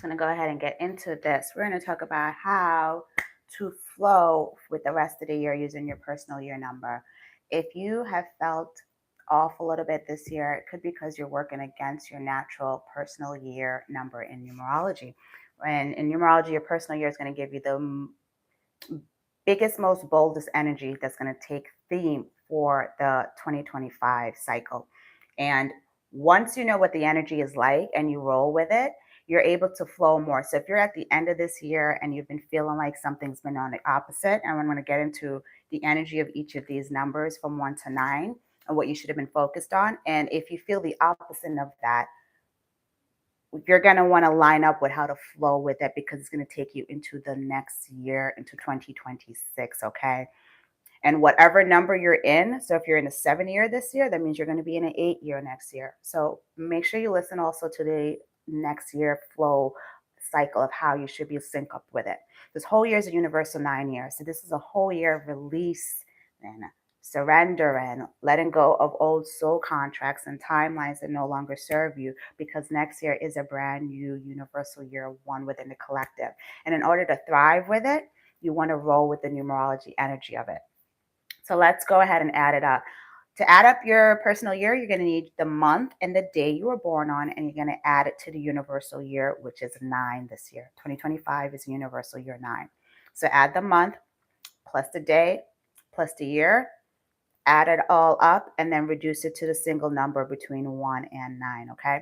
going to go ahead and get into this. We're going to talk about how to flow with the rest of the year using your personal year number. If you have felt off a little bit this year, it could be because you're working against your natural personal year number in numerology. When in numerology, your personal year is going to give you the biggest, most boldest energy that's going to take theme for the 2025 cycle. And once you know what the energy is like and you roll with it, you're able to flow more. So if you're at the end of this year and you've been feeling like something's been on the opposite, and I'm going to get into the energy of each of these numbers from 1 to 9 and what you should have been focused on. And if you feel the opposite of that, you're going to want to line up with how to flow with it because it's going to take you into the next year, into 2026. Okay. And whatever number you're in, so if you're in a 7 year this year, that means you're going to be in an 8 year next year. So make sure you listen also to the next year flow cycle of how you should be sync up with it. This whole year is a universal 9 year. So this is a whole year of release and surrender and letting go of old soul contracts and timelines that no longer serve you, because next year is a brand new universal year one within the collective. And in order to thrive with it, you want to roll with the numerology energy of it. So let's go ahead and add it up. To add up your personal year, you're going to need the month and the day you were born on, and you're going to add it to the universal year, which is 9 this year. 2025 is universal year 9. So add the month plus the day plus the year, add it all up, and then reduce it to the single number between 1 and 9, okay?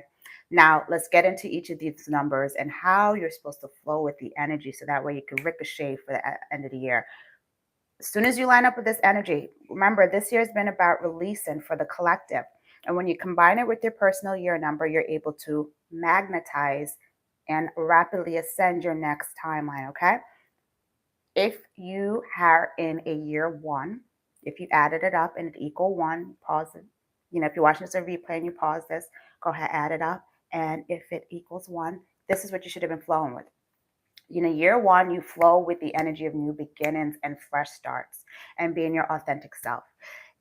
Now, let's get into each of these numbers and how you're supposed to flow with the energy so that way you can ricochet for the end of the year. As soon as you line up with this energy, remember this year has been about releasing for the collective. And when you combine it with your personal year number, you're able to magnetize and rapidly ascend your next timeline, okay? If you are in a year one, if you added it up and it equal 1, pause it. If you're watching this on replay and you pause this, go ahead, add it up. And if it equals 1, this is what you should have been flowing with. Year one, you flow with the energy of new beginnings and fresh starts and being your authentic self.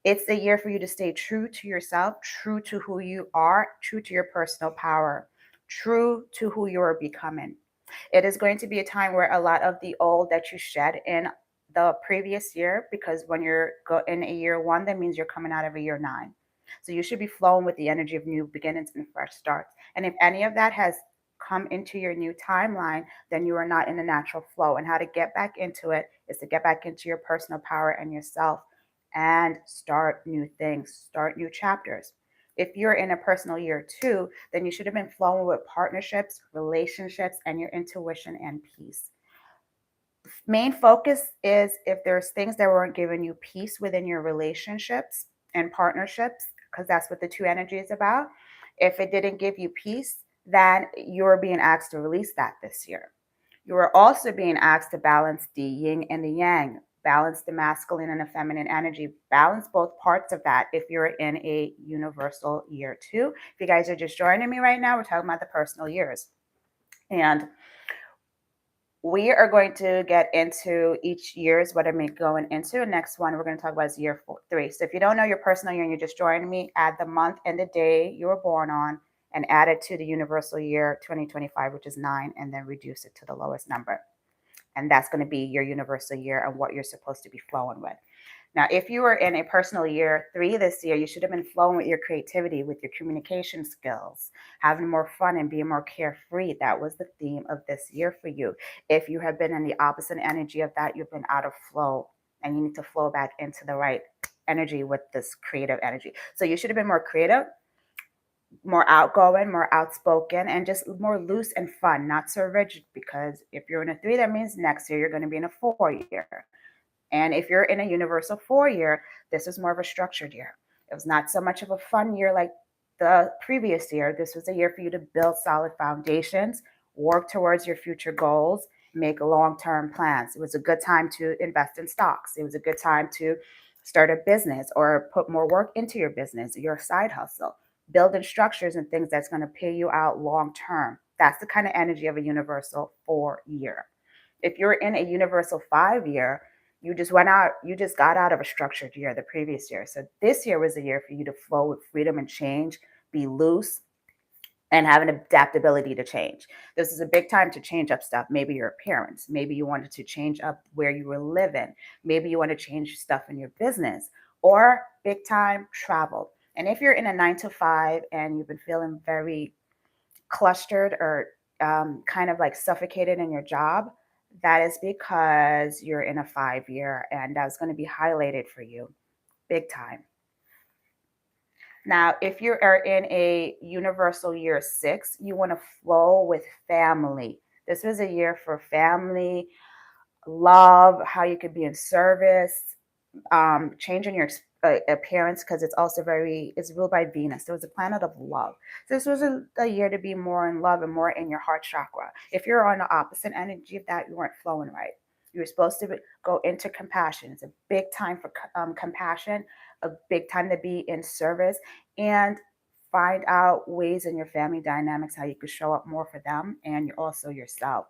It's the year for you to stay true to yourself, true to who you are, true to your personal power, true to who you are becoming. It is going to be a time where a lot of the old that you shed in the previous year, because when you're in a year one, that means you're coming out of a year 9. So you should be flowing with the energy of new beginnings and fresh starts. And if any of that has come into your new timeline, then you are not in the natural flow. And how to get back into it is to get back into your personal power and yourself and start new things, start new chapters. If you're in a personal year 2, then you should have been flowing with partnerships, relationships, and your intuition and peace. Main focus is if there's things that weren't giving you peace within your relationships and partnerships, because that's what the 2 energy is about. If it didn't give you peace, then you're being asked to release that this year. You are also being asked to balance the yin and the yang, balance the masculine and the feminine energy, balance both parts of that if you're in a universal year 2. If you guys are just joining me right now, we're talking about the personal years. And we are going to get into each year's what I'm going into. Next one we're going to talk about is year 3. So if you don't know your personal year and you're just joining me, add the month and the day you were born on and add it to the universal year 2025, which is 9, and then reduce it to the lowest number. And that's going to be your universal year and what you're supposed to be flowing with. Now, if you were in a personal year 3 this year, you should have been flowing with your creativity, with your communication skills, having more fun and being more carefree. That was the theme of this year for you. If you have been in the opposite energy of that, you've been out of flow and you need to flow back into the right energy with this creative energy. So you should have been more creative, more outgoing, more outspoken, and just more loose and fun, not so rigid. Because if you're in a 3, that means next year you're going to be in a 4 year. And if you're in a universal 4 year, this is more of a structured year. It was not so much of a fun year like the previous year. This was a year for you to build solid foundations, work towards your future goals, make long-term plans. It was a good time to invest in stocks. It was a good time to start a business or put more work into your business, your side hustle, building structures and things that's going to pay you out long term. That's the kind of energy of a universal 4 year. If you're in a universal 5 year, you just got out of a structured year the previous year. So this year was a year for you to flow with freedom and change, be loose, and have an adaptability to change. This is a big time to change up stuff. Maybe your appearance. Maybe you wanted to change up where you were living. Maybe you want to change stuff in your business, or big time travel. And if you're in a 9 to 5 and you've been feeling very clustered or kind of like suffocated in your job, that is because you're in a 5 year, and that's going to be highlighted for you big time. Now, if you are in a universal year 6, you want to flow with family. This was a year for family, love, how you could be in service, changing your appearance, because it's ruled by Venus. So it's a planet of love. So this was a year to be more in love and more in your heart chakra. If you're on the opposite energy of that, you weren't flowing right. You're supposed to go into compassion. It's a big time for compassion, a big time to be in service, and find out ways in your family dynamics how you could show up more for them and you're also yourself.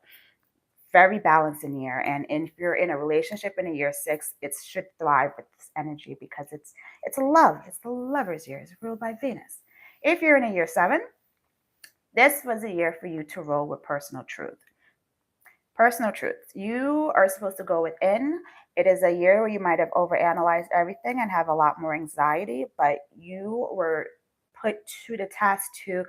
Very balanced in year. And if you're in a relationship in a year 6, it should thrive with this energy because it's love. It's the lover's year. It's ruled by Venus. If you're in a year 7, this was a year for you to roll with personal truth. Personal truth. You are supposed to go within. It is a year where you might have overanalyzed everything and have a lot more anxiety, but you were put to the task to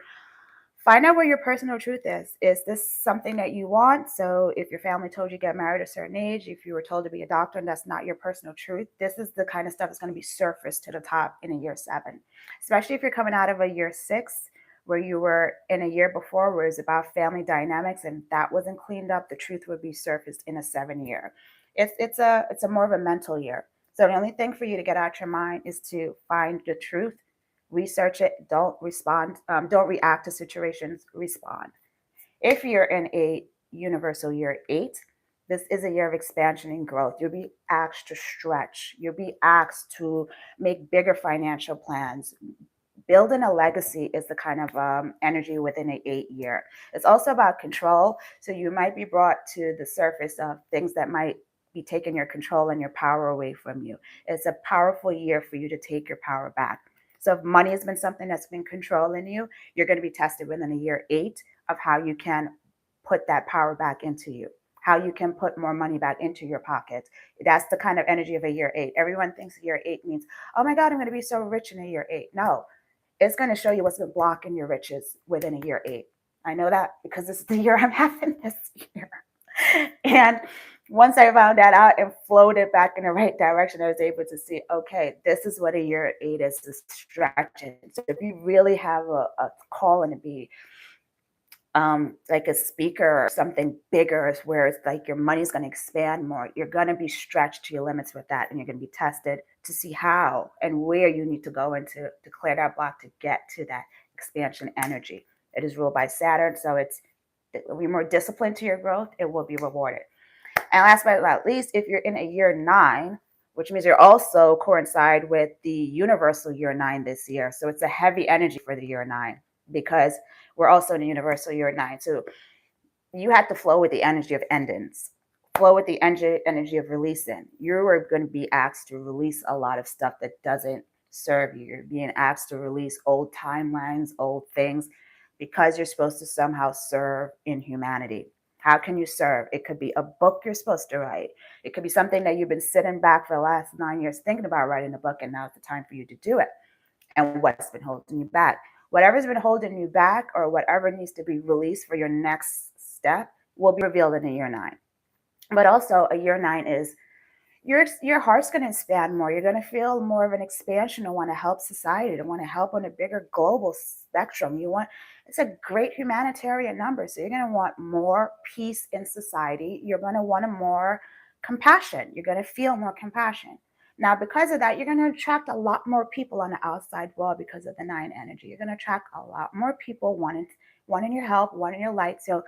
find out where your personal truth is. Is this something that you want? So if your family told you to get married at a certain age, if you were told to be a doctor and that's not your personal truth, this is the kind of stuff that's going to be surfaced to the top in a year 7. Especially if you're coming out of a year 6 where you were in a year before where it's about family dynamics and that wasn't cleaned up, the truth would be surfaced in a 7 year. It's a more of a mental year. So the only thing for you to get out your mind is to find the truth, research it, don't respond, don't react to situations, respond. If you're in a universal year 8, this is a year of expansion and growth. You'll be asked to stretch. You'll be asked to make bigger financial plans. Building a legacy is the kind of energy within an 8 year. It's also about control. So you might be brought to the surface of things that might be taking your control and your power away from you. It's a powerful year for you to take your power back. So if money has been something that's been controlling you, you're going to be tested within a year 8 of how you can put that power back into you, how you can put more money back into your pocket. That's the kind of energy of a year 8. Everyone thinks year 8 means, oh my God, I'm going to be so rich in a year 8. No, it's going to show you what's been blocking your riches within a year 8. I know that because this is the year I'm having this year. And once I found that out and floated back in the right direction, I was able to see, okay, this is what a year 8 is, distraction. So if you really have a calling to be like a speaker or something bigger, where it's like your money's going to expand more, you're going to be stretched to your limits with that, and you're going to be tested to see how and where you need to go into to clear that block to get to that expansion energy. It is ruled by Saturn, so it will be more disciplined to your growth. It will be rewarded. And last but not least, if you're in a year 9, which means you're also coincide with the universal year 9 this year. So it's a heavy energy for the year 9 because we're also in the universal year 9. So you have to flow with the energy of endings, flow with the energy of releasing. You are going to be asked to release a lot of stuff that doesn't serve you. You're being asked to release old timelines, old things, because you're supposed to somehow serve in humanity. How can you serve? It could be a book you're supposed to write. It could be something that you've been sitting back for the last 9 years thinking about writing a book, and now it's the time for you to do it. And what's been holding you back? Whatever's been holding you back or whatever needs to be released for your next step will be revealed in a year 9. But also a year 9 is your heart's going to expand more. You're going to feel more of an expansion to want to help society, to want to help on a bigger global spectrum. It's a great humanitarian number. So you're going to want more peace in society. You're going to want more compassion. You're going to feel more compassion. Now, because of that, you're going to attract a lot more people on the outside world because of the 9 energy. You're going to attract a lot more people wanting your help, wanting your light. So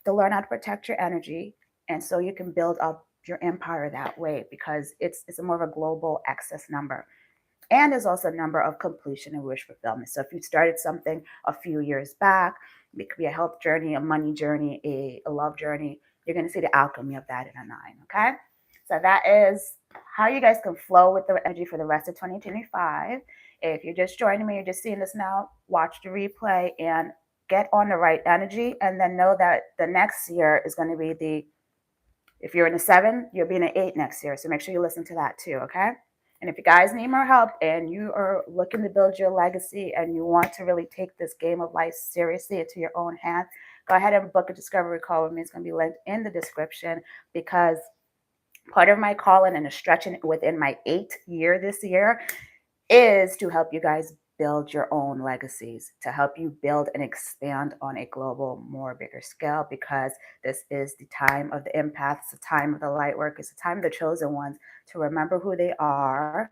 to learn how to protect your energy, and so you can build up your empire that way, because it's a more of a global excess number. And there's also a number of completion and wish fulfillment. So if you started something a few years back, it could be a health journey, a money journey, a love journey, you're going to see the alchemy of that in a 9. Okay, so that is how you guys can flow with the energy for the rest of 2025. If you're just joining me, you're just seeing this now, watch the replay and get on the right energy, and then know that the next year is going to be if you're in a 7, you'll be in an 8 next year. So make sure you listen to that too, okay? And if you guys need more help and you are looking to build your legacy and you want to really take this game of life seriously into your own hands, go ahead and book a discovery call with me. It's going to be linked in the description, because part of my calling and a stretching within my 8th year this year is to help you guys build your own legacies, to help you build and expand on a global, more bigger scale, because this is the time of the empaths, the time of the light work, it's the time of the chosen ones to remember who they are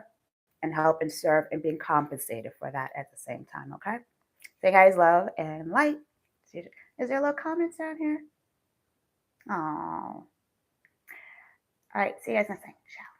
and help and serve and being compensated for that at the same time, okay? So guys, love and light. Is there little comments down here? Oh. All right, see you guys next time. Ciao.